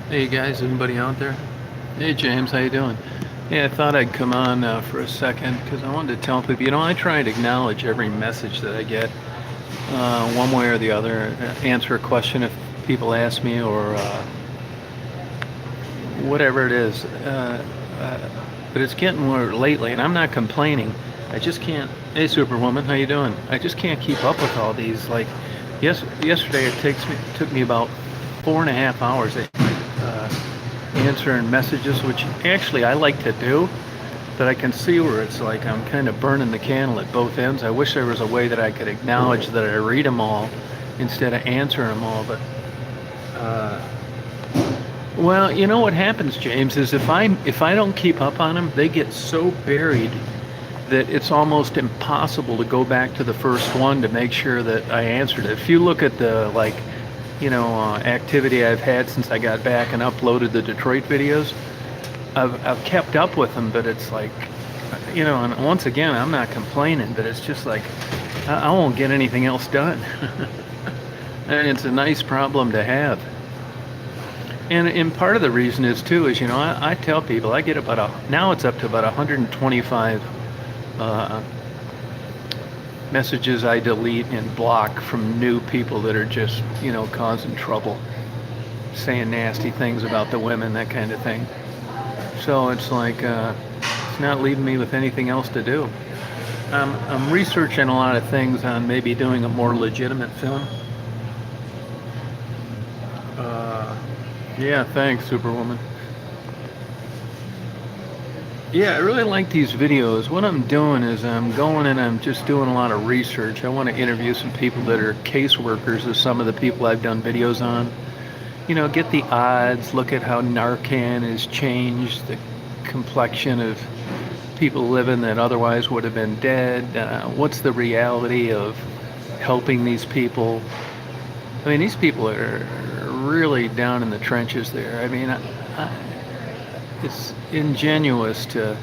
Hey guys, anybody out there? Hey James, how you doing? Yeah, I thought I'd come on for a second because I wanted to tell people, I try and acknowledge every message that I get, one way or the other. Answer a question if people ask me, or whatever it is. But it's getting more lately, and I'm not complaining. I just can't. Hey Superwoman, how you doing? I just can't keep up with all these. Like, yesterday took me about 4.5 hours. Answering messages, which actually I like to do, but I can see where it's like I'm kind of burning the candle at both ends. I wish there was a way that I could acknowledge that I read them all instead of answering them all. But well, you know what happens, James, is if I don't keep up on them, they get so buried that it's almost impossible to go back to the first one to make sure that I answered it. If you look at the activity I've had since I got back and uploaded the Detroit videos, I've kept up with them, but it's like, and once again, I'm not complaining, but it's just like I won't get anything else done. And it's a nice problem to have. And part of the reason is too is I tell people I get now it's up to about 125 messages I delete and block from new people that are just causing trouble, saying nasty things about the women, that kind of thing. So it's like it's not leaving me with anything else to do. I'm researching a lot of things on maybe doing a more legitimate film. Yeah, thanks, Superwoman. Yeah, I really like these videos. What I'm doing is I'm going and I'm just doing a lot of research. I want to interview some people that are caseworkers of some of the people I've done videos on. Get the odds, look at how Narcan has changed the complexion of people living that otherwise would have been dead. What's the reality of helping these people? I mean, these people are really down in the trenches there. I mean, it's ingenuous to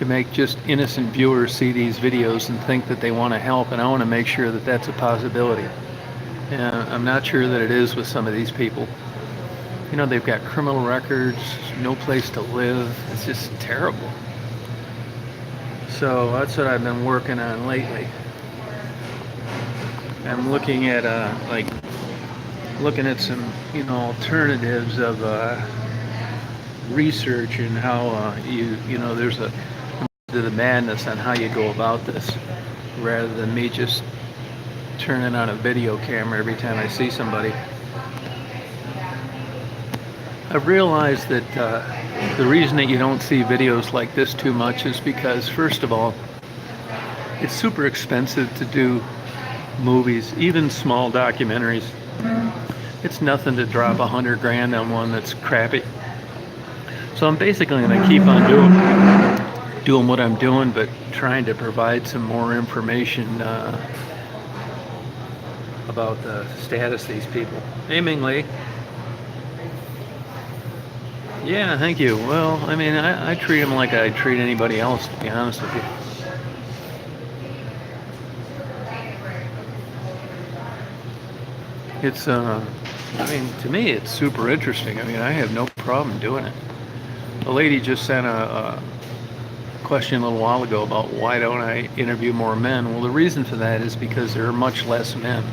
make just innocent viewers see these videos and think that they want to help, and I want to make sure that that's a possibility. And I'm not sure that it is with some of these people. They've got criminal records, no place to live. It's just terrible. So that's what I've been working on lately. I'm looking at some alternatives of research and how there's a to the madness on how you go about this, rather than me just turning on a video camera every time I see somebody. I've realized that the reason that you don't see videos like this too much is because, first of all, it's super expensive to do movies, even small documentaries. It's nothing to drop 100 grand on one that's crappy. So I'm basically going to keep on doing what I'm doing, but trying to provide some more information about the status of these people. Hey, Ming Lee. Yeah, thank you. Well, I mean, I treat them like I treat anybody else, to be honest with you. It's, to me, it's super interesting. I mean, I have no problem doing it. A lady just sent a question a little while ago about why don't I interview more men. Well, the reason for that is because there are much less men.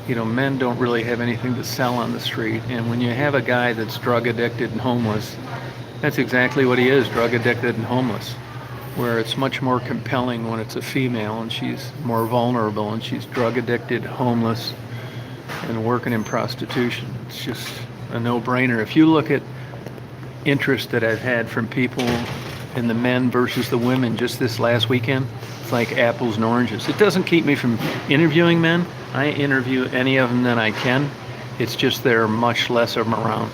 Men don't really have anything to sell on the street. And when you have a guy that's drug addicted and homeless, that's exactly what he is, drug addicted and homeless. Where it's much more compelling when it's a female and she's more vulnerable and she's drug addicted, homeless, and working in prostitution. It's just a no-brainer. If you look at interest that I've had from people in the men versus the women just this last weekend, it's like apples and oranges. It doesn't keep me from interviewing men. I interview any of them that I can. It's just there are much less of them around.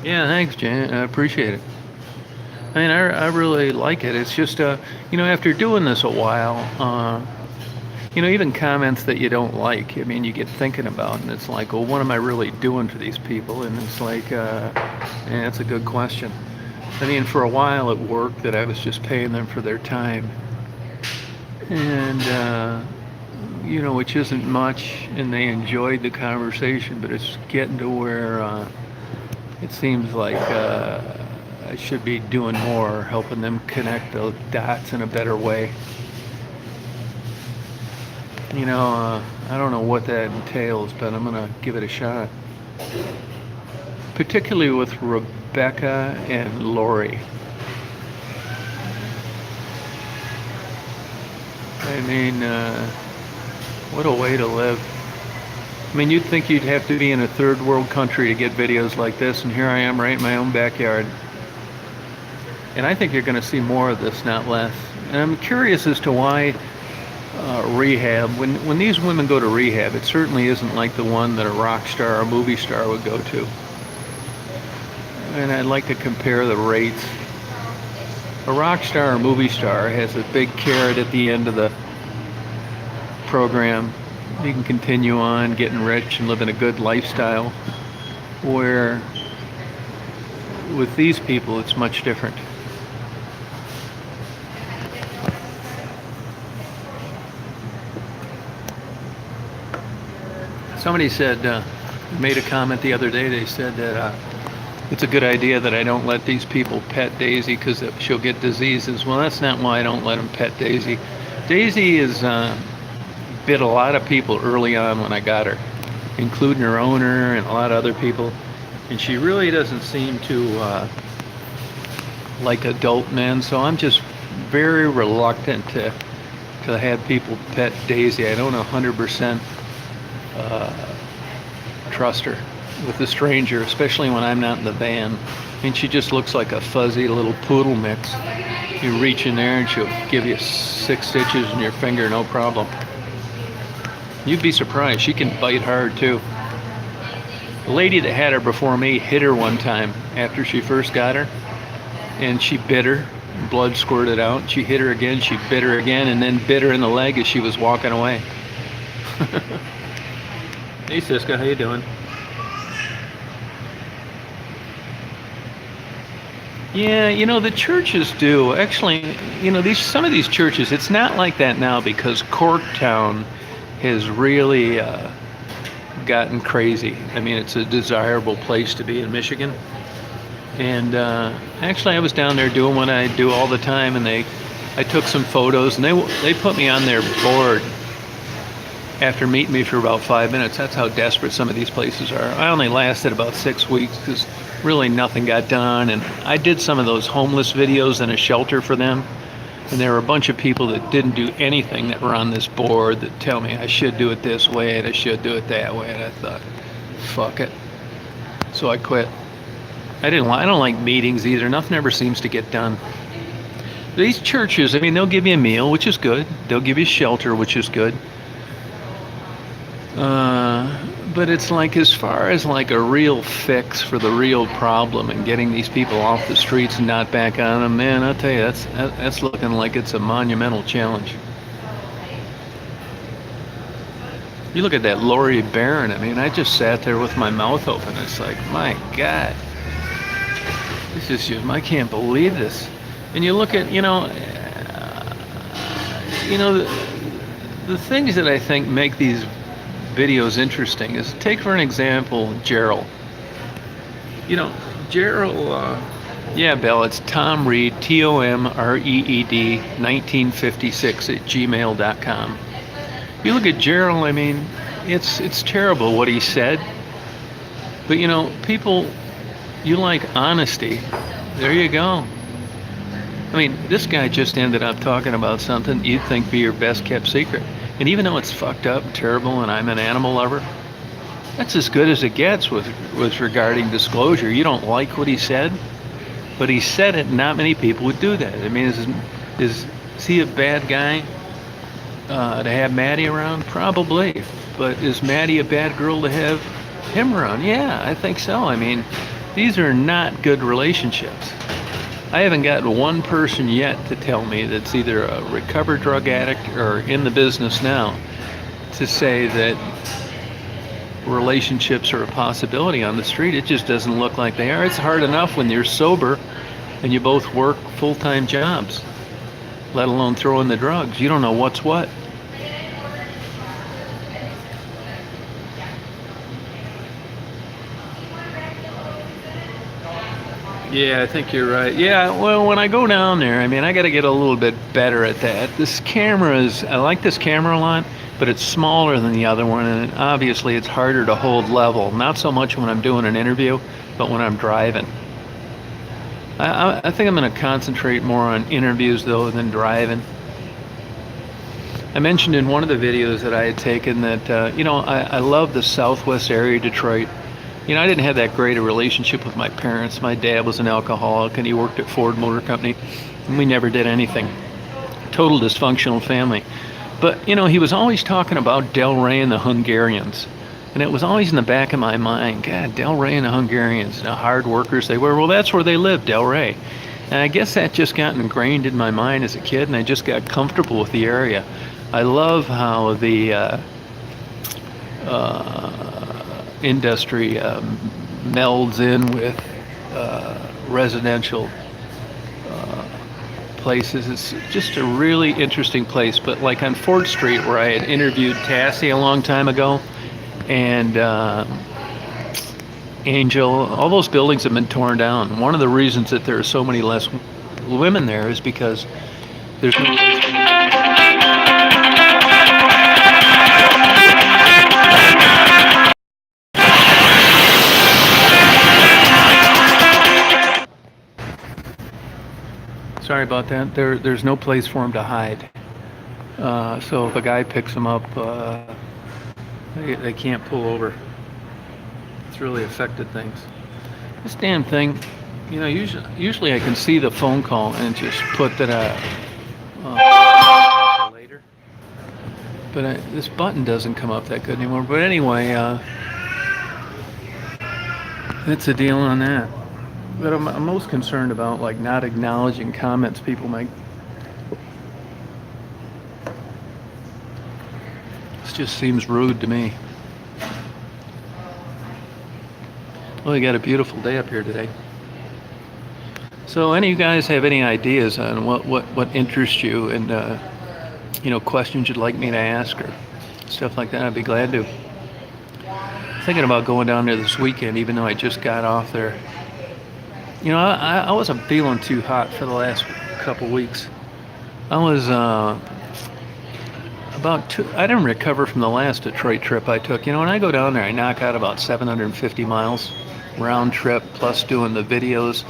Yeah, thanks, Jan. I appreciate it. I mean, I really like it. It's just, after doing this a while, even comments that you don't like, I mean, you get thinking about, and it's like, well, what am I really doing for these people? And it's like, that's a good question. I mean, for a while it worked that I was just paying them for their time. And, which isn't much, and they enjoyed the conversation, but it's getting to where it seems like I should be doing more, helping them connect the dots in a better way. I don't know what that entails, but I'm going to give it a shot. Particularly with Rebecca and Lori. I mean, what a way to live. I mean, you'd think you'd have to be in a third world country to get videos like this, and here I am right in my own backyard. And I think you're going to see more of this, not less. And I'm curious as to why rehab, when these women go to rehab, it certainly isn't like the one that a rock star or a movie star would go to. And I'd like to compare the rates. A rock star or movie star has a big carrot at the end of the program. You can continue on getting rich and living a good lifestyle, where with these people it's much different. Somebody said, made a comment the other day, they said that it's a good idea that I don't let these people pet Daisy because she'll get diseases. Well, that's not why I don't let them pet Daisy. Daisy is bit a lot of people early on when I got her, including her owner and a lot of other people. And she really doesn't seem to like adult men, so I'm just very reluctant to have people pet Daisy. I don't 100% trust her with a stranger, especially when I'm not in the van. I mean, she just looks like a fuzzy little poodle mix. You reach in there and she'll give you 6 stitches in your finger, no problem. You'd be surprised. She can bite hard too. The lady that had her before me hit her one time after she first got her, and she bit her. Blood squirted out. She hit her again. She bit her again, and then bit her in the leg as she was walking away. Hey, Siska, how you doing? Yeah, the churches do. Actually, some of these churches, it's not like that now because Corktown has really gotten crazy. I mean, it's a desirable place to be in Michigan. And actually, I was down there doing what I do all the time, and I took some photos, and they put me on their board after meeting me for about 5 minutes. That's how desperate some of these places are. I only lasted about 6 weeks because really nothing got done, and I did some of those homeless videos in a shelter for them, and there were a bunch of people that didn't do anything that were on this board that tell me I should do it this way and I should do it that way, and I thought, fuck it. So I quit. I don't like meetings either. Nothing ever seems to get done. These churches, I mean, they'll give you a meal, which is good. They'll give you shelter, which is good. But it's like, as far as like a real fix for the real problem and getting these people off the streets and not back on them, man, I'll tell you, that's looking like it's a monumental challenge. You look at that Lori Barron, I mean, I just sat there with my mouth open. It's like, my God, this is just, I can't believe this. And you look at, the things that I think make these videos interesting is, take for an example Gerald. Gerald, yeah, Bell, it's Tom Reed, TOMREED 1956 at gmail.com. You look at Gerald, I mean, it's terrible what he said, but people, you like honesty. There you go. I mean, this guy just ended up talking about something you'd think be your best kept secret. And even though it's fucked up and terrible and I'm an animal lover, that's as good as it gets with regarding disclosure. You don't like what he said, but he said it, and not many people would do that. I mean, is he a bad guy to have Maddie around? Probably. But is Maddie a bad girl to have him around? Yeah, I think so. I mean, these are not good relationships. I haven't got one person yet to tell me that's either a recovered drug addict or in the business now to say that relationships are a possibility on the street. It just doesn't look like they are. It's hard enough when you're sober and you both work full-time jobs, let alone throw in the drugs. You don't know what's what. Yeah, I think you're right. Yeah, well, when I go down there, I mean, I got to get a little bit better at that. I like this camera a lot, but it's smaller than the other one, and obviously it's harder to hold level. Not so much when I'm doing an interview, but when I'm driving. I think I'm going to concentrate more on interviews, though, than driving. I mentioned in one of the videos that I had taken that, I love the southwest area of Detroit. I didn't have that great a relationship with my parents. My dad was an alcoholic and he worked at Ford Motor Company, and we never did anything. Total dysfunctional family. But, he was always talking about Del Rey and the Hungarians. And it was always in the back of my mind, God, Del Rey and the Hungarians, the hard workers they were. Well, that's where they lived, Del Rey. And I guess that just got ingrained in my mind as a kid, and I just got comfortable with the area. I love how the industry melds in with residential places. It's just a really interesting place. But like on 4th Street, where I had interviewed Tassie a long time ago, and Angel, all those buildings have been torn down. One of the reasons that there are so many less women there is because there's no place for them. Sorry about that. There's no place for them to hide. So if a guy picks them up, they can't pull over. It's really affected things. This damn thing, usually I can see the phone call and just put that later. But this button doesn't come up that good anymore. But anyway, that's the deal on that. But I'm most concerned about like not acknowledging comments people make. This just seems rude to me. Well, we got a beautiful day up here today. So, any of you guys have any ideas on what interests you and questions you'd like me to ask or stuff like that? I'd be glad to. Thinking about going down there this weekend, even though I just got off there. I wasn't feeling too hot for the last couple weeks. I was I didn't recover from the last Detroit trip I took. When I go down there, I knock out about 750 miles round trip, plus doing the videos.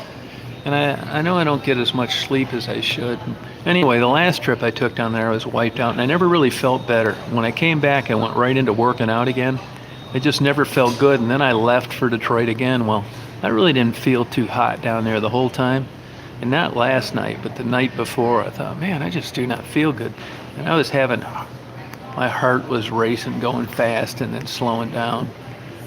And I know I don't get as much sleep as I should. Anyway, the last trip I took down there, I was wiped out, and I never really felt better. When I came back, I went right into working out again. I just never felt good, and then I left for Detroit again. Well, I really didn't feel too hot down there the whole time. And not last night, but the night before, I thought, man, I just do not feel good. And I was my heart was racing, going fast, and then slowing down.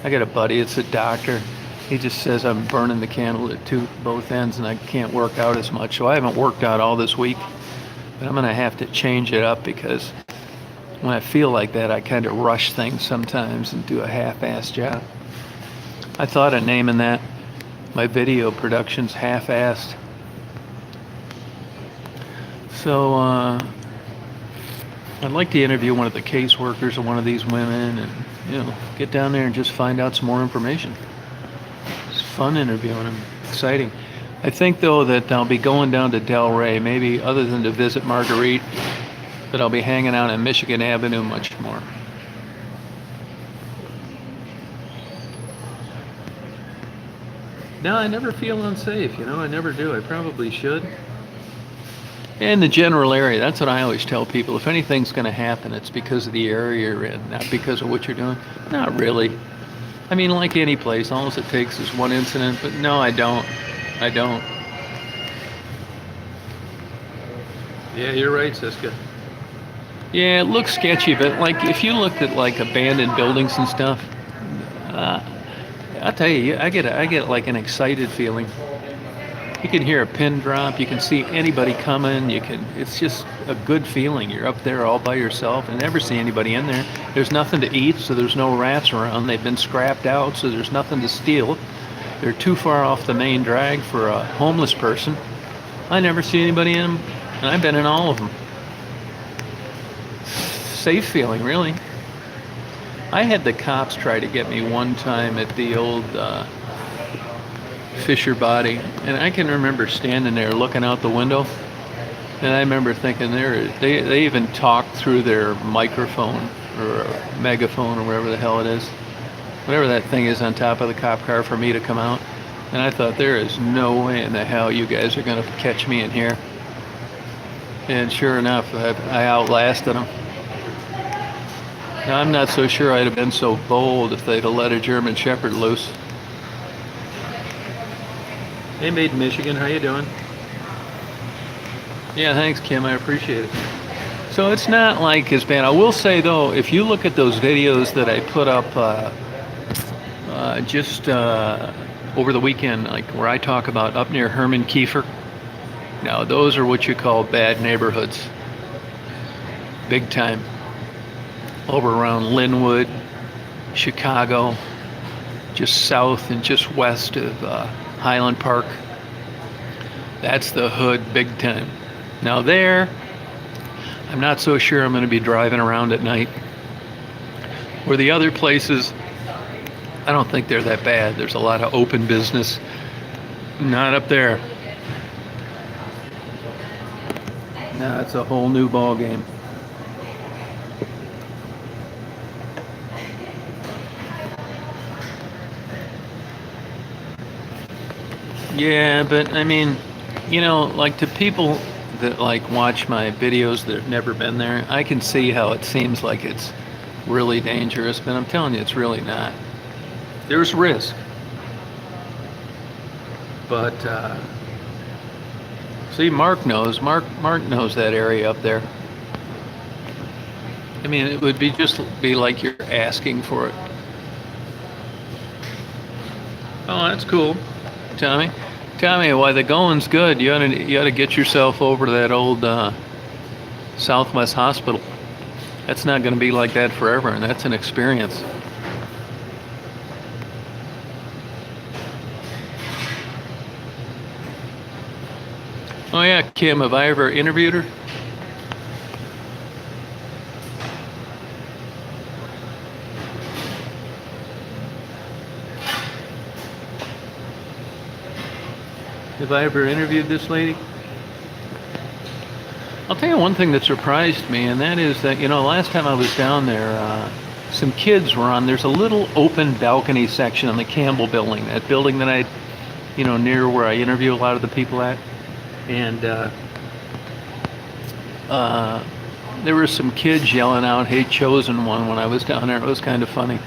I got a buddy, it's a doctor. He just says I'm burning the candle at both ends, and I can't work out as much. So I haven't worked out all this week. But I'm going to have to change it up, because when I feel like that, I kind of rush things sometimes and do a half-assed job. I thought of naming that my video production's half-assed. So I'd like to interview one of the caseworkers of one of these women and get down there and just find out some more information. It's fun interviewing them, exciting. I think though that I'll be going down to Del Rey, maybe other than to visit Marguerite, that I'll be hanging out on Michigan Avenue much more. No, I never feel unsafe, I never do. I probably should. In the general area, that's what I always tell people. If anything's going to happen, it's because of the area you're in, not because of what you're doing. Not really. I mean, like any place, all it takes is one incident, but no, I don't. Yeah, you're right, Siska. Yeah, it looks sketchy, but like if you looked at like abandoned buildings and stuff, I'll tell you, I get like an excited feeling. You can hear a pin drop. You can see anybody coming. It's just a good feeling. You're up there all by yourself and never see anybody in there. There's nothing to eat, so there's no rats around. They've been scrapped out, so there's nothing to steal. They're too far off the main drag for a homeless person. I never see anybody in them, and I've been in all of them. Safe feeling, really. I had the cops try to get me one time at the old Fisher body. And I can remember standing there looking out the window, and I remember thinking they even talk through their microphone or megaphone or whatever the hell it is, whatever that thing is on top of the cop car for me to come out. And I thought, there is no way in the hell you guys are going to catch me in here. And sure enough, I outlasted them. Now, I'm not so sure I'd have been so bold if they'd have let a German Shepherd loose. Hey, Made in Michigan, how you doing? Yeah, thanks, Kim. I appreciate it. So it's not like as bad. I will say, though, if you look at those videos that I put up just over the weekend, like where I talk about up near Herman Kiefer, now those are what you call bad neighborhoods. Big time. Over around Linwood, Chicago, just south and just west of Highland Park. That's the hood big time. Now there, I'm not so sure I'm going to be driving around at night. Where the other places, I don't think they're that bad. There's a lot of open business. Not up there. No, it's a whole new ball game. Yeah, but I mean, like to people that like watch my videos that have never been there, I can see how it seems like it's really dangerous, but I'm telling you, it's really not. There's risk. But see, Mark knows that area up there. I mean, it would be like you're asking for it. Oh, that's cool. Tommy, why the going's good. You ought to get yourself over to that old Southwest Hospital. That's not going to be like that forever, and that's an experience. Oh yeah, Kim, have I ever interviewed her? Have I ever interviewed this lady? I'll tell you one thing that surprised me, and that is that, last time I was down there, some kids were on. There's a little open balcony section on the Campbell building, that building that I, near where I interview a lot of the people at. And there were some kids yelling out, "Hey, chosen one," when I was down there. It was kind of funny.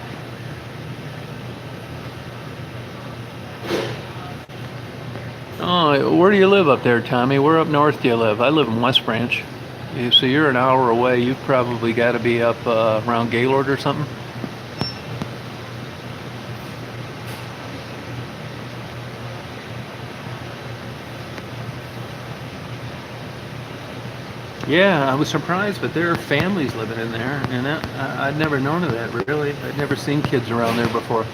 Oh, where do you live up there, Tommy? Where up north do you live? I live in West Branch. So you're an hour away. You've probably got to be up around Gaylord or something. Yeah, I was surprised, but there are families living in there, and I'd never known of that, really. I'd never seen kids around there before.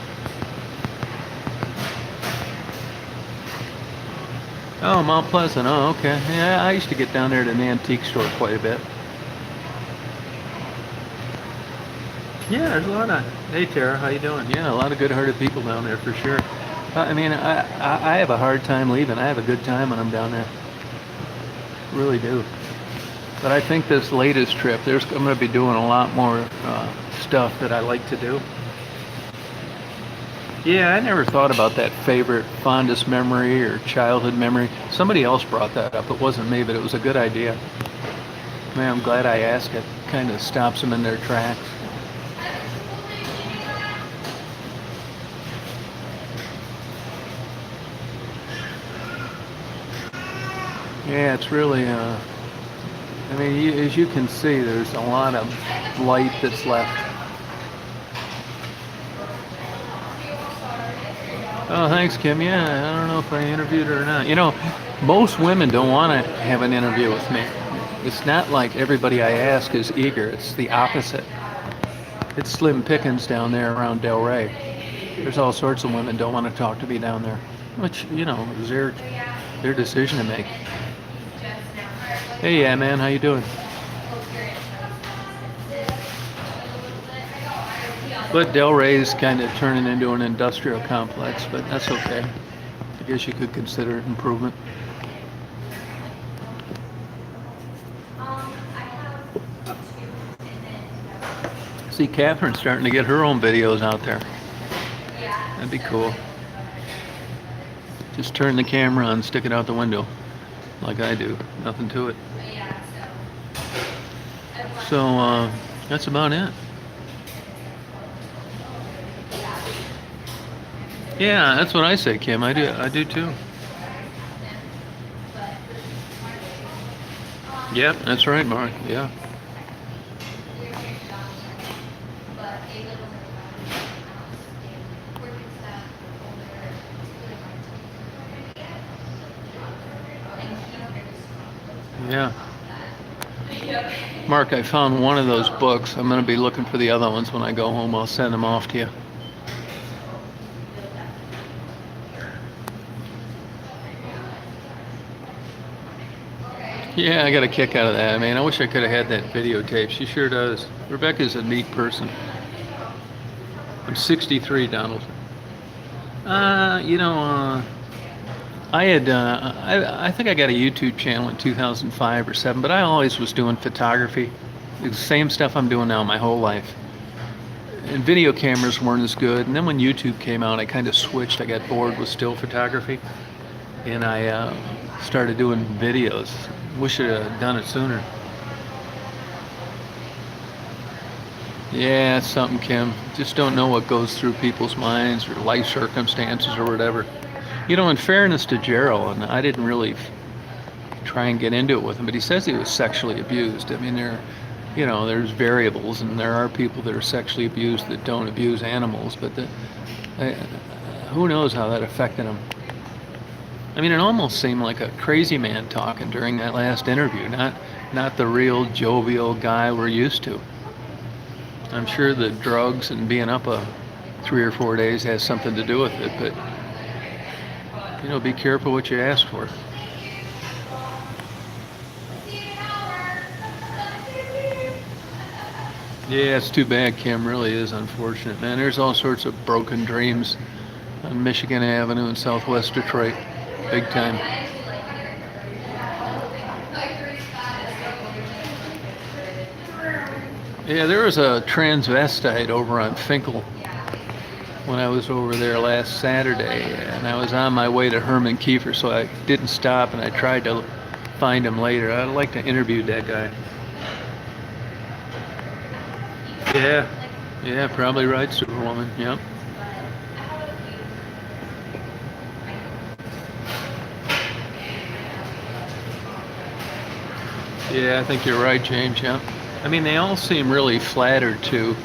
Oh, Mount Pleasant. Oh, okay. Yeah, I used to get down there to an antique store quite a bit. Yeah, there's a lot of... Hey, Tara, how you doing? Yeah, a lot of good-hearted people down there, for sure. I mean, I have a hard time leaving. I have a good time when I'm down there. Really do. But I think this latest trip, I'm going to be doing a lot more stuff that I like to do. Yeah, I never thought about that favorite, fondest memory or childhood memory. Somebody else brought that up. It wasn't me, but it was a good idea. Man, I'm glad I asked it. Kind of stops them in their tracks. Yeah, it's really, I mean, as you can see, there's a lot of light that's left. Oh, thanks, Kim. Yeah, I don't know if I interviewed her or not. Most women don't want to have an interview with me. It's not like everybody I ask is eager. It's the opposite. It's slim pickings down there around Delray. There's all sorts of women don't want to talk to me down there, which, is their decision to make. Hey, yeah, man, how you doing? But Delray's kind of turning into an industrial complex, but that's okay. I guess you could consider it improvement. See, Catherine's starting to get her own videos out there. That'd be cool. Just turn the camera on, stick it out the window, like I do. Nothing to it. So that's about it. Yeah, that's what I say, Kim. I do too. Yep, that's right, Mark. Yeah. Yeah. Mark, I found one of those books. I'm going to be looking for the other ones when I go home. I'll send them off to you. Yeah, I got a kick out of that. I mean, I wish I could have had that videotape. She sure does. Rebecca's a neat person. I'm 63, Donald. I think I got a YouTube channel in 2005 or 7, but I always was doing photography. The same stuff I'm doing now my whole life. And video cameras weren't as good. And then when YouTube came out, I kind of switched. I got bored with still photography. And I started doing videos. Wish I'd have done it sooner. Yeah, it's something, Kim. Just don't know what goes through people's minds or life circumstances or whatever. You know, in fairness to Gerald, and I didn't really try and get into it with him, but he says he was sexually abused. I mean, there's variables, and there are people that are sexually abused that don't abuse animals, but who knows how that affected him. I mean, it almost seemed like a crazy man talking during that last interview, not the real jovial guy we're used to. I'm sure the drugs and being up 3 or 4 days has something to do with it, but be careful what you ask for. Yeah, it's too bad, Kim. Really is unfortunate, man. There's all sorts of broken dreams on Michigan Avenue in Southwest Detroit. Big time. Yeah, there was a transvestite over on Finkel when I was over there last Saturday, and I was on my way to Herman Kiefer, so I didn't stop, and I tried to find him later. I'd like to interview that guy. Yeah, probably right, Superwoman. Yep. Yeah, I think you're right, James. Yeah. I mean, they all seem really flattered too.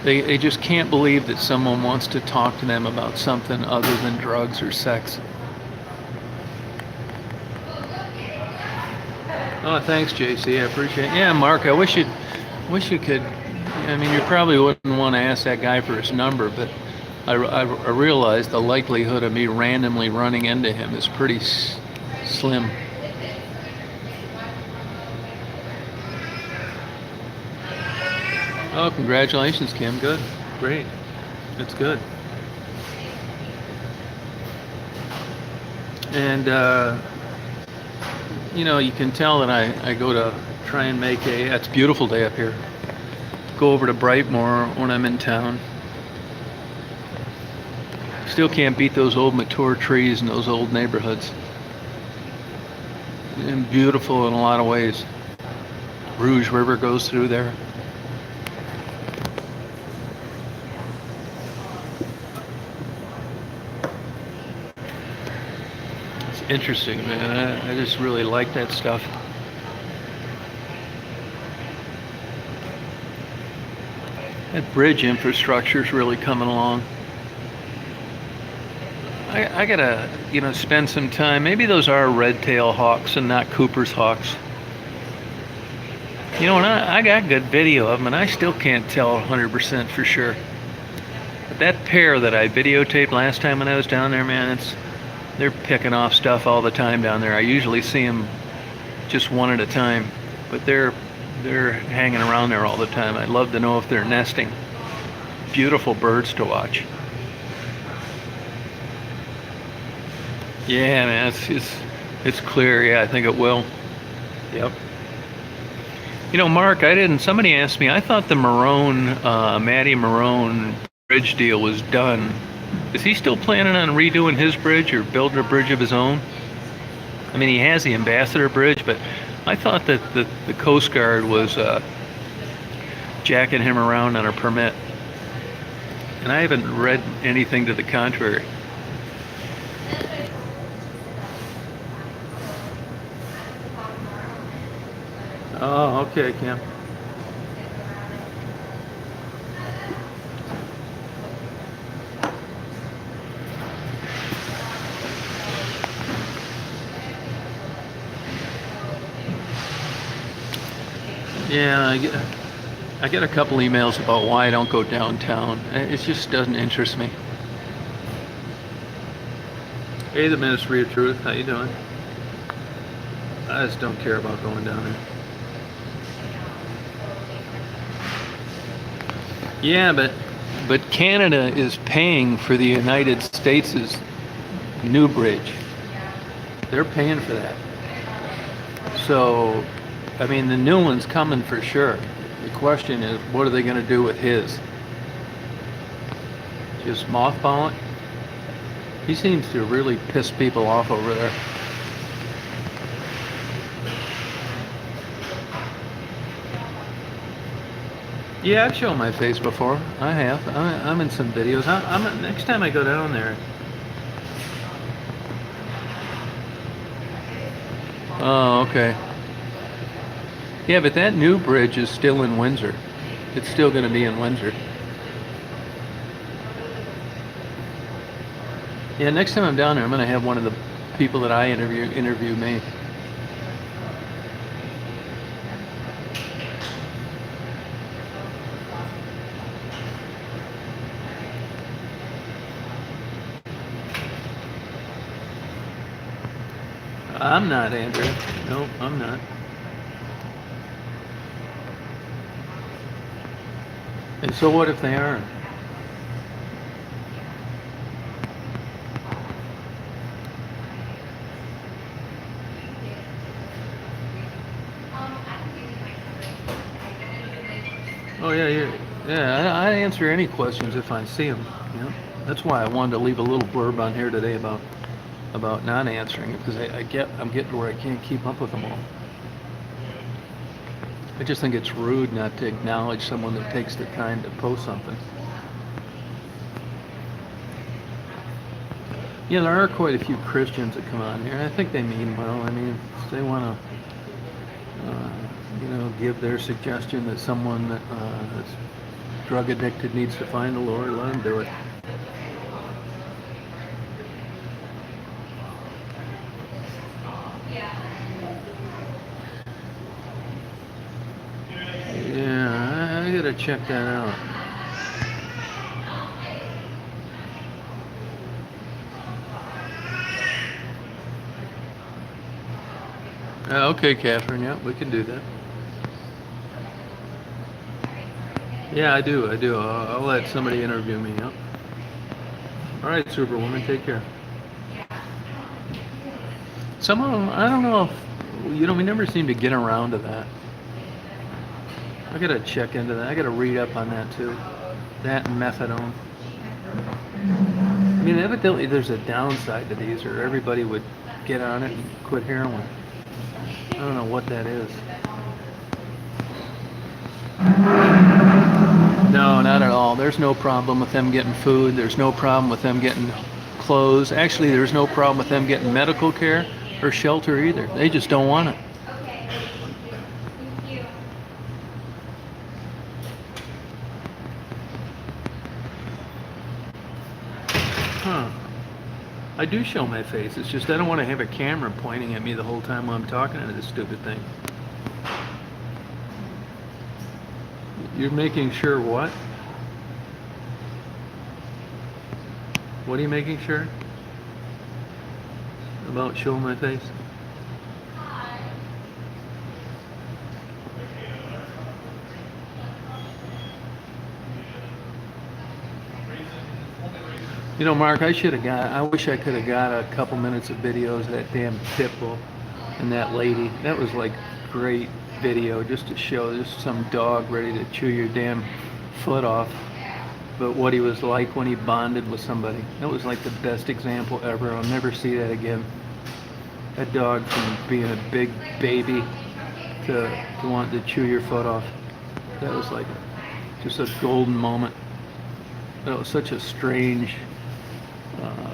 They just can't believe that someone wants to talk to them about something other than drugs or sex. Oh, thanks, JC. I appreciate it. Yeah, Mark, I wish you could. I mean, you probably wouldn't want to ask that guy for his number, but I realize the likelihood of me randomly running into him is pretty slim. Oh, congratulations, Kim. Good. Great. That's good. And, you can tell that I go to try and make it's a beautiful day up here. Go over to Brightmoor when I'm in town. Still can't beat those old mature trees in those old neighborhoods. And beautiful in a lot of ways. Rouge River goes through there. Interesting, man. I just really like that stuff. That bridge infrastructure is really coming along. I gotta, spend some time. Maybe those are red-tailed hawks and not Cooper's hawks. And I got good video of them, and I still can't tell 100% for sure. But that pair that I videotaped last time when I was down there, man, they're picking off stuff all the time down there. I usually see them just one at a time, but they're hanging around there all the time. I'd love to know if they're nesting. Beautiful birds to watch. Yeah, man, it's clear. Yeah, I think it will. Yep. Mark, I didn't. Somebody asked me. I thought the Matty Marone bridge deal was done. Is he still planning on redoing his bridge or building a bridge of his own? I mean, he has the Ambassador Bridge, but I thought that the Coast Guard was jacking him around on a permit, and I haven't read anything to the contrary. Oh, okay, Cam. Yeah, I get a couple emails about why I don't go downtown. It just doesn't interest me. Hey, the Ministry of Truth, how you doing? I just don't care about going down there. Yeah, but Canada is paying for the United States' new bridge. They're paying for that. So, I mean, the new one's coming for sure. The question is, what are they going to do with his? Just mothball it? He seems to really piss people off over there. Yeah, I've shown my face before. I have. I'm in some videos. Next time I go down there. Oh, okay. Yeah, but that new bridge is still in Windsor. It's still going to be in Windsor. Yeah, next time I'm down there, I'm going to have one of the people that I interview me. I'm not, Andrew. No, I'm not. And so what if they aren't? Oh yeah. I answer any questions if I see them. Yeah, that's why I wanted to leave a little blurb on here today about not answering it, because I'm getting to where I can't keep up with them all. I just think it's rude not to acknowledge someone that takes the time to post something. Yeah, there are quite a few Christians that come on here. I think they mean well. I mean, if they want to, give their suggestion that someone that's drug addicted needs to find the Lord, let them do it. Yeah, I gotta check that out. Okay, Catherine. Yeah, we can do that. Yeah, I do. I'll let somebody interview me. Yep. All right, Superwoman. Take care. Some of them, I don't know if we never seem to get around to that. I gotta check into that. I gotta read up on that too. That and methadone. I mean, evidently there's a downside to these, or everybody would get on it and quit heroin. I don't know what that is. No, not at all. There's no problem with them getting food. There's no problem with them getting clothes. Actually, there's no problem with them getting medical care or shelter either. They just don't want it. Huh. I do show my face. It's just I don't want to have a camera pointing at me the whole time while I'm talking to this stupid thing. You're making sure what? What are you making sure? About showing my face? Mark, I wish I could have got a couple minutes of videos of that damn pit bull and that lady. That was like great video just to show just some dog ready to chew your damn foot off. But what he was like when he bonded with somebody. That was like the best example ever. I'll never see that again. That dog from being a big baby to want to chew your foot off. That was like just a golden moment. It was such a strange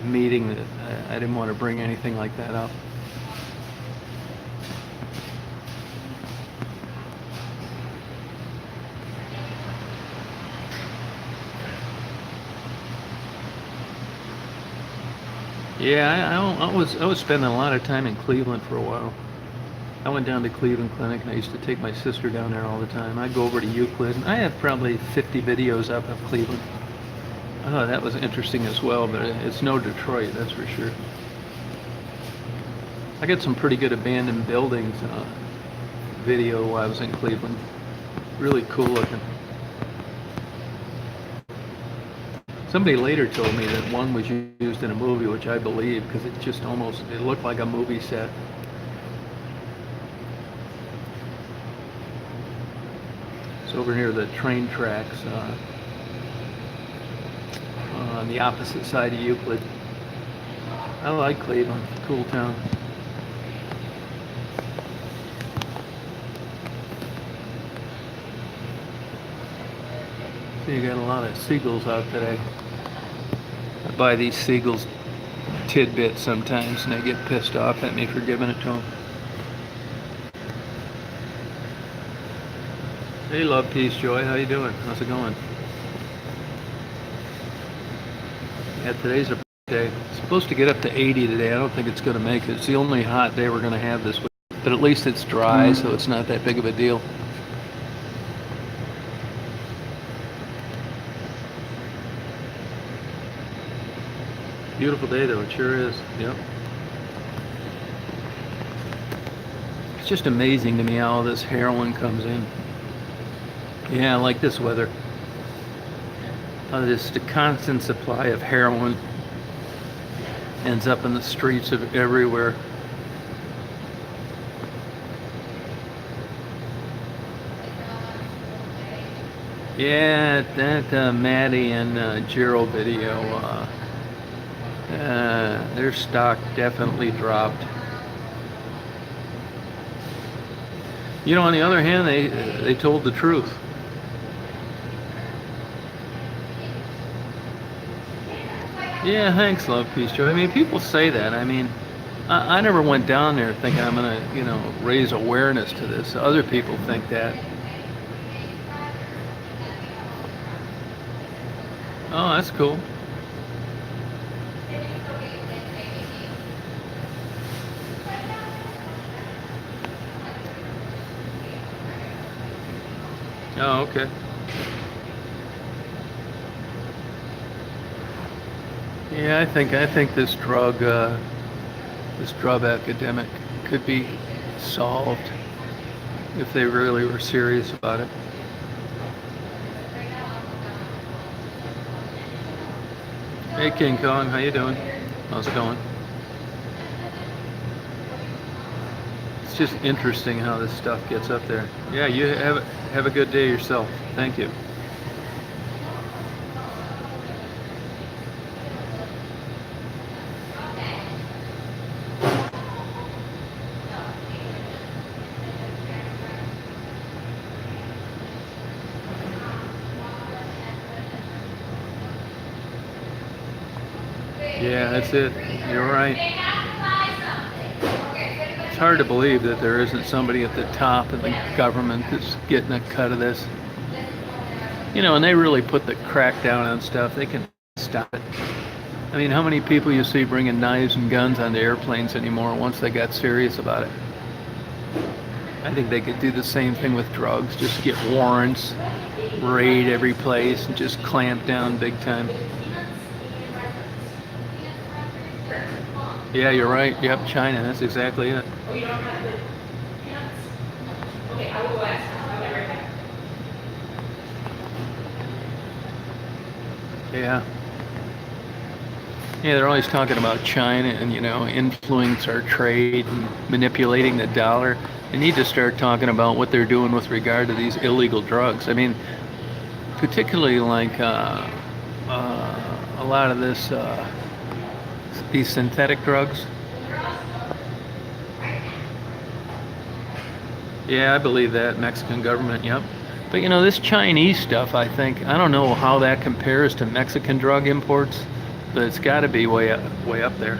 meeting that I didn't want to bring anything like that up. Yeah, I was spending a lot of time in Cleveland for a while. I went down to Cleveland Clinic and I used to take my sister down there all the time. I'd go over to Euclid and I have probably 50 videos up of Cleveland. Oh, that was interesting as well, but it's no Detroit, that's for sure. I got some pretty good abandoned buildings video while I was in Cleveland. Really cool looking. Somebody later told me that one was used in a movie, which I believe, because it looked like a movie set. It's over near the train tracks on the opposite side of Euclid. I like Cleveland, cool town. So you got a lot of seagulls out today. I buy these seagulls tidbits sometimes and they get pissed off at me for giving it to them. Hey, love, peace, joy, how you doing? How's it going? Yeah, today's a day. It's supposed to get up to 80 today. I don't think it's going to make it. It's the only hot day we're going to have this week. But at least it's dry, so it's not that big of a deal. Beautiful day though, it sure is. Yep. It's just amazing to me how all this heroin comes in. Yeah, I like this weather. Just a constant supply of heroin ends up in the streets of everywhere. Yeah, that Maddie and Gerald video, their stock definitely dropped. On the other hand, they told the truth. Yeah, thanks, love, peace, joy. I mean, people say that. I mean, I never went down there thinking I'm gonna, raise awareness to this. Other people think that. Oh, that's cool. Oh, okay. Yeah, I think this drug epidemic could be solved if they really were serious about it. Hey, King Kong, how you doing? How's it going? It's just interesting how this stuff gets up there. Yeah, you have a good day yourself. Thank you. Yeah, that's it. You're right. It's hard to believe that there isn't somebody at the top of the government that's getting a cut of this. And they really put the crack down on stuff. They can stop it. I mean, how many people you see bringing knives and guns onto airplanes anymore once they got serious about it? I think they could do the same thing with drugs. Just get warrants, raid every place, and just clamp down big time. Yeah, you're right. Yep, China. That's exactly it. Yeah. Yeah, they're always talking about China and, influence our trade and manipulating the dollar. They need to start talking about what they're doing with regard to these illegal drugs. I mean, particularly like a lot of these synthetic drugs. Yeah, I believe that. Mexican government, yep. But this Chinese stuff, I don't know how that compares to Mexican drug imports, but it's got to be way up there.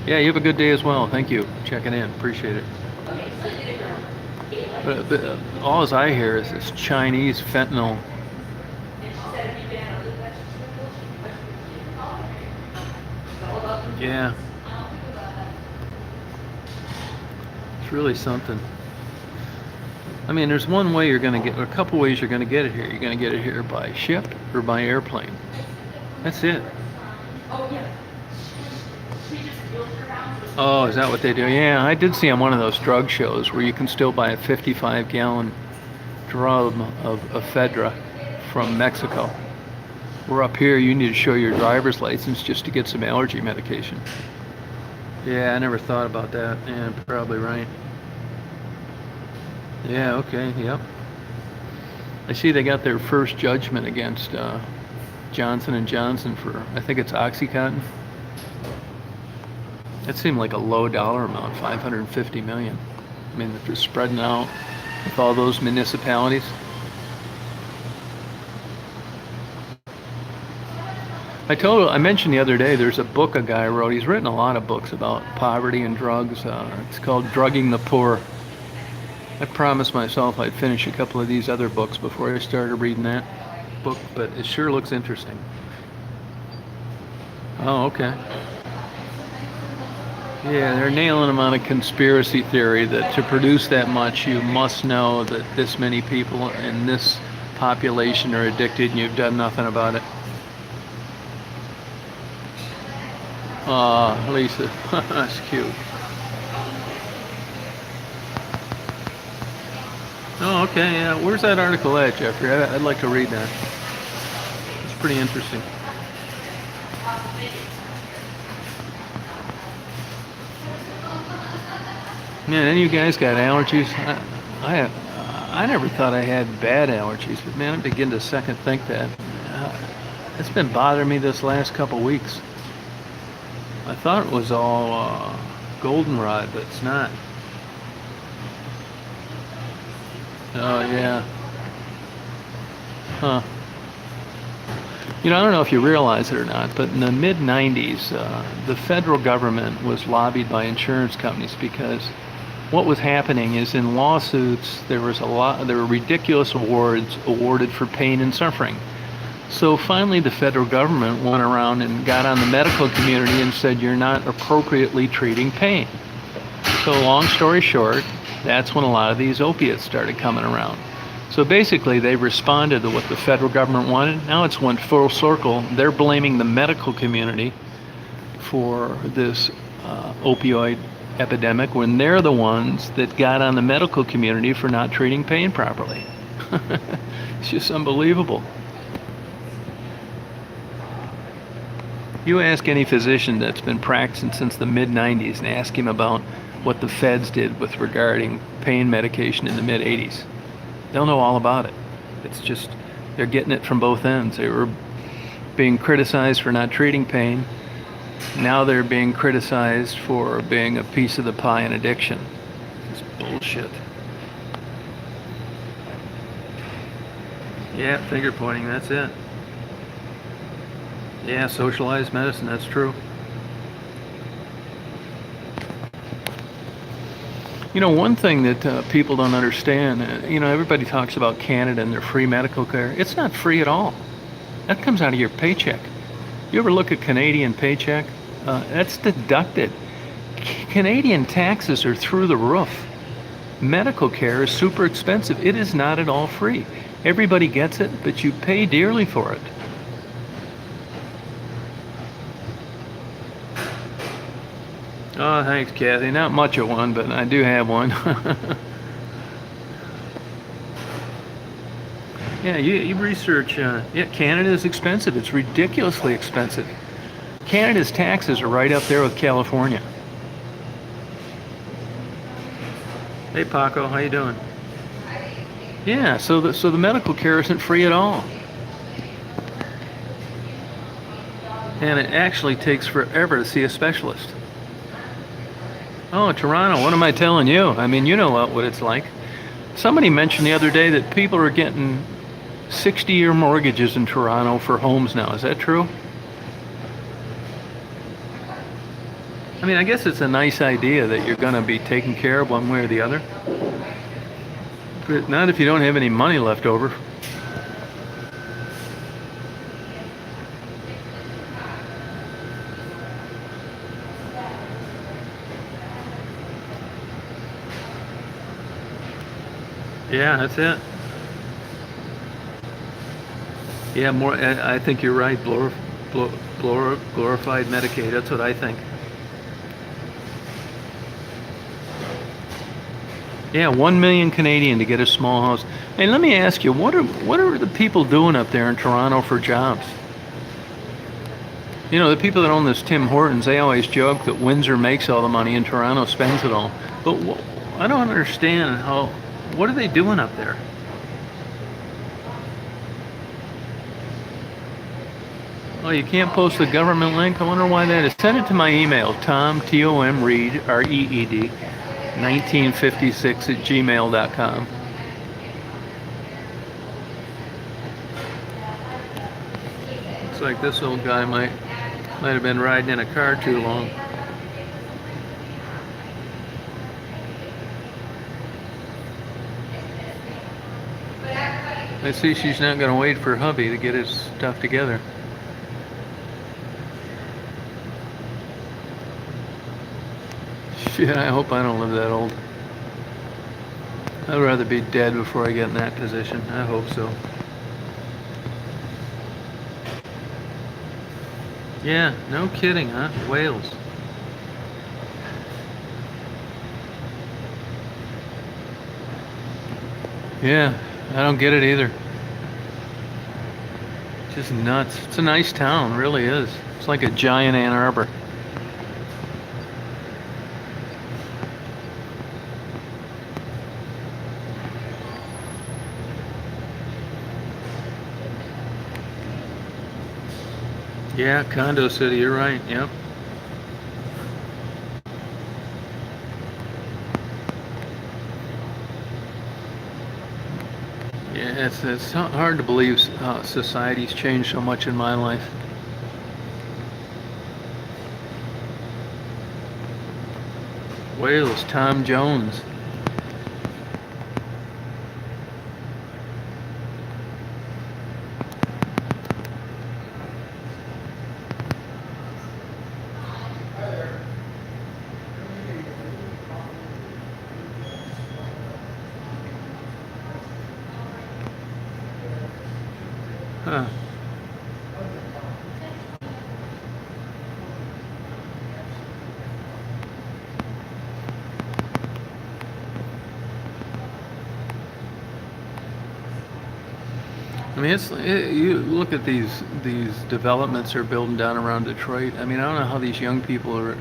Yeah, you have a good day as well. Thank you. Checking in. Appreciate it. But all as I hear is this Chinese fentanyl. Yeah. It's really something. I mean, there's one way you're going to get, or a couple ways you're going to get it here. You're going to get it here by ship or by airplane. That's it. Oh, is that what they do? Yeah, I did see on one of those drug shows where you can still buy a 55-gallon drum of ephedra from Mexico. We're up here, you need to show your driver's license just to get some allergy medication. Yeah, I never thought about that. Yeah, probably right. Yeah, okay, yep. I see they got their first judgment against Johnson & Johnson for, I think it's Oxycontin. That seemed like a low dollar amount, 550 million. I mean, if they're spreading out with all those municipalities. I mentioned the other day, there's a book a guy wrote. He's written a lot of books about poverty and drugs. It's called Drugging the Poor. I promised myself I'd finish a couple of these other books before I started reading that book, but it sure looks interesting. Oh, okay. Yeah, they're nailing them on a conspiracy theory that to produce that much, you must know that this many people in this population are addicted and you've done nothing about it. Lisa, that's cute. Oh, okay, yeah. Where's that article at, Jeffrey? I'd like to read that. It's pretty interesting. Man, any of you guys got allergies? I never thought I had bad allergies, but man, I begin to second think that. It's been bothering me this last couple weeks. I thought it was all goldenrod, but it's not. Oh, yeah. Huh. I don't know if you realize it or not, but in the mid-90s, the federal government was lobbied by insurance companies because what was happening is in lawsuits, there were ridiculous awards awarded for pain and suffering. So finally, the federal government went around and got on the medical community and said, you're not appropriately treating pain. So long story short, that's when a lot of these opiates started coming around. So basically, they responded to what the federal government wanted. Now it's went full circle. They're blaming the medical community for this opioid epidemic when they're the ones that got on the medical community for not treating pain properly. It's just unbelievable. You ask any physician that's been practicing since the mid-90s and ask him about what the feds did with regarding pain medication in the mid-80s. They'll know all about it. It's just, they're getting it from both ends. They were being criticized for not treating pain. Now they're being criticized for being a piece of the pie in addiction. It's bullshit. Yeah, finger pointing, that's it. Yeah, socialized medicine, that's true. One thing that people don't understand, everybody talks about Canada and their free medical care. It's not free at all. That comes out of your paycheck. You ever look at Canadian paycheck? That's deducted. Canadian taxes are through the roof. Medical care is super expensive. It is not at all free. Everybody gets it, but you pay dearly for it. Oh, thanks, Kathy. Not much of one, but I do have one. Yeah, you research. Yeah, Canada is expensive. It's ridiculously expensive. Canada's taxes are right up there with California. Hey Paco, how you doing? Yeah, so the medical care isn't free at all. And it actually takes forever to see a specialist. Oh, Toronto, what am I telling you? I mean, you know what it's like. Somebody mentioned the other day that people are getting 60-year mortgages in Toronto for homes now. Is that true? I mean, I guess it's a nice idea that you're going to be taken care of one way or the other. But not if you don't have any money left over. Yeah, that's it. Yeah, more. I think you're right. Glorified Medicaid. That's what I think. Yeah, 1 million Canadian to get a small house. Hey, let me ask you, what are the people doing up there in Toronto for jobs? You know, the people that own this Tim Hortons, they always joke that Windsor makes all the money and Toronto spends it all. But I don't understand how. What are they doing up there? Oh, you can't post the government link? I wonder why that is. Send it to my email, Tom, T-O-M, Reed, R-E-E-D, 1956 at gmail.com. Looks like this old guy might have been riding in a car too long. I see she's not going to wait for hubby to get his stuff together. Shit, I hope I don't live that old. I'd rather be dead before I get in that position. I hope so. Yeah, no kidding, huh? Wales. Yeah, I don't get it either. Just nuts. It's a nice town, really is. It's like a giant Ann Arbor. Yeah, condo city, you're right, yep. Yeah, it's hard to believe society's changed so much in my life. Wales, Tom Jones. Huh. I mean, you look at these developments they're building down around Detroit. I mean, I don't know how these young people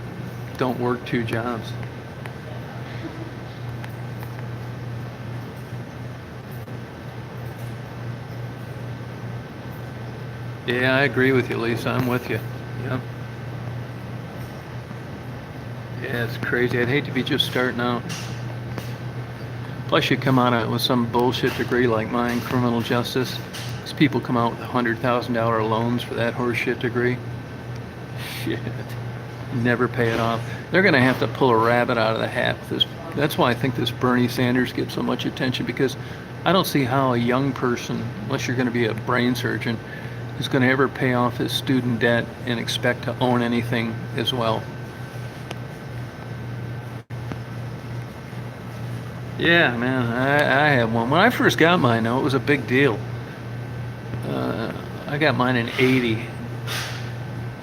don't work 2 jobs. Yeah, I agree with you, Lisa. I'm with you. Yep. Yeah, it's crazy. I'd hate to be just starting out. Plus, you come out with some bullshit degree like mine, criminal justice. These people come out with $100,000 loans for that horseshit degree. Shit. Never pay it off. They're going to have to pull a rabbit out of the hat. That's why I think this Bernie Sanders gets so much attention, because I don't see how a young person, unless you're going to be a brain surgeon, is going to ever pay off his student debt and expect to own anything as well. Yeah, man, I have one. When I first got mine, though, it was a big deal. I got mine in '80,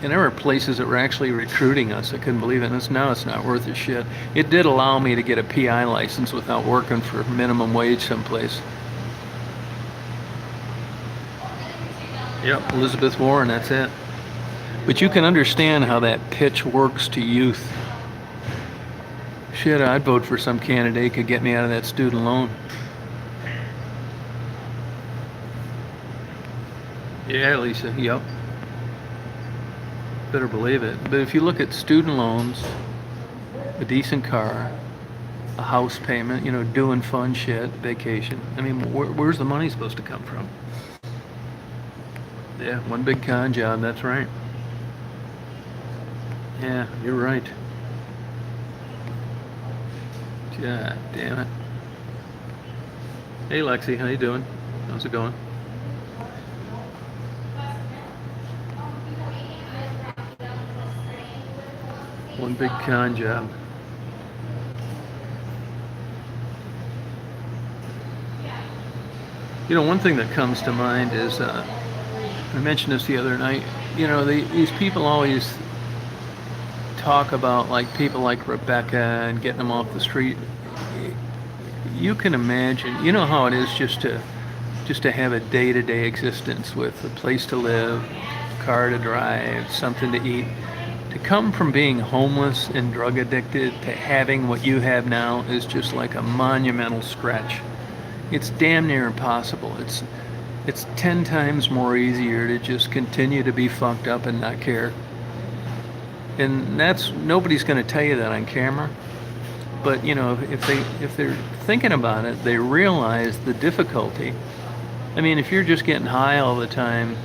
and there were places that were actually recruiting us. I couldn't believe it. And now it's not worth a shit. It did allow me to get a PI license without working for minimum wage someplace. Yep, Elizabeth Warren, that's it. But you can understand how that pitch works to youth. Shit, I'd vote for some candidate could get me out of that student loan. Yeah, Lisa, yep. Better believe it. But if you look at student loans, a decent car, a house payment, doing fun shit, vacation. I mean, where's the money supposed to come from? Yeah, one big con job, that's right. Yeah, you're right. God damn it. Hey Lexi, how you doing? How's it going? One big con job. One thing that comes to mind is, I mentioned this the other night, these people always talk about like people like Rebecca and getting them off the street. You can imagine, you know how it is just to have a day-to-day existence with a place to live, car to drive, something to eat. To come from being homeless and drug addicted to having what you have now is just like a monumental stretch. It's damn near impossible. It's 10 times more easier to just continue to be fucked up and not care. And nobody's going to tell you that on camera. But if they're thinking about it, they realize the difficulty. I mean, if you're just getting high all the time,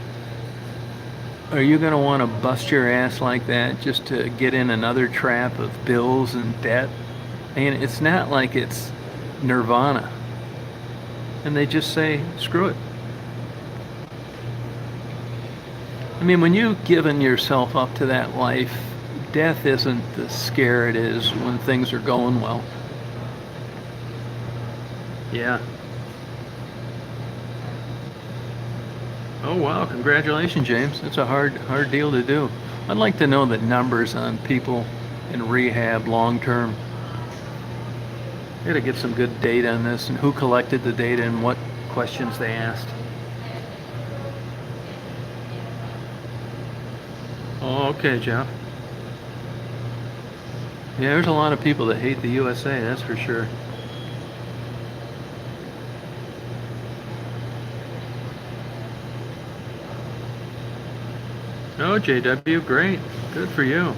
are you going to want to bust your ass like that just to get in another trap of bills and debt? I mean, it's not like it's nirvana. And they just say, screw it. I mean, when you've given yourself up to that life, death isn't the scare it is when things are going well. Yeah. Oh wow, congratulations, James. That's a hard deal to do. I'd like to know the numbers on people in rehab long term. I gotta get some good data on this and who collected the data and what questions they asked. Oh, okay, Jeff. Yeah, there's a lot of people that hate the USA, that's for sure. Oh, JW, great. Good for you.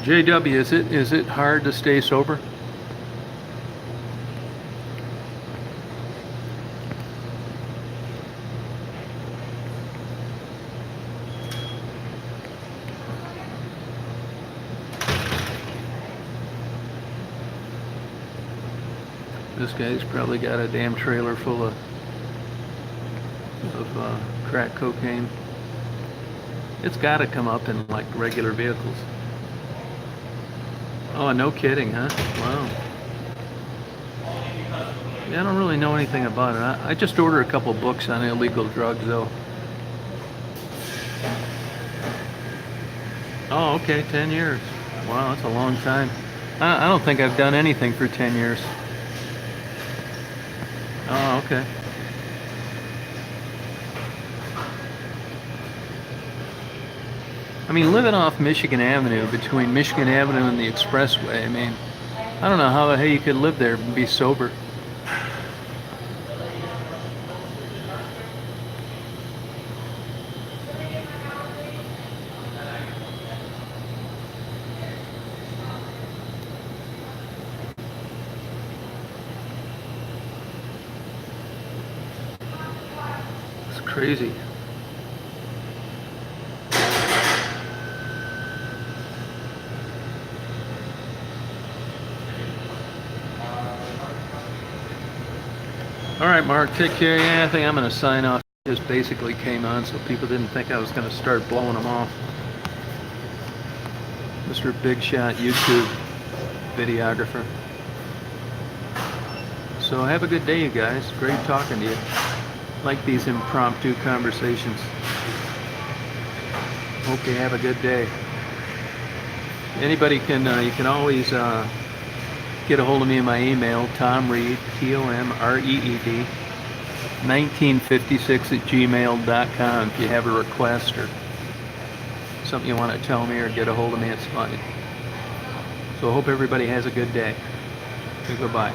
JW, is it hard to stay sober? This guy's probably got a damn trailer full of crack cocaine. It's got to come up in like regular vehicles. Oh, no kidding, huh? Wow. Yeah, I don't really know anything about it. I just ordered a couple books on illegal drugs, though. Oh, okay, 10 years. Wow, that's a long time. I don't think I've done anything for 10 years. Oh, okay. I mean, living off Michigan Avenue, between Michigan Avenue and the expressway, I mean, I don't know how the hell you could live there and be sober. It's crazy. All right, Mark, take care. Yeah, I think I'm going to sign off. Just basically came on so people didn't think I was going to start blowing them off. Mr. Big Shot YouTube videographer. So have a good day, you guys. Great talking to you. Like these impromptu conversations. Hope you have a good day. Anybody can, you can always get a hold of me in my email, Tom Reed, TOMREED, 1956 at gmail.com. If you have a request or something you want to tell me or get a hold of me, it's fine. So I hope everybody has a good day. Goodbye.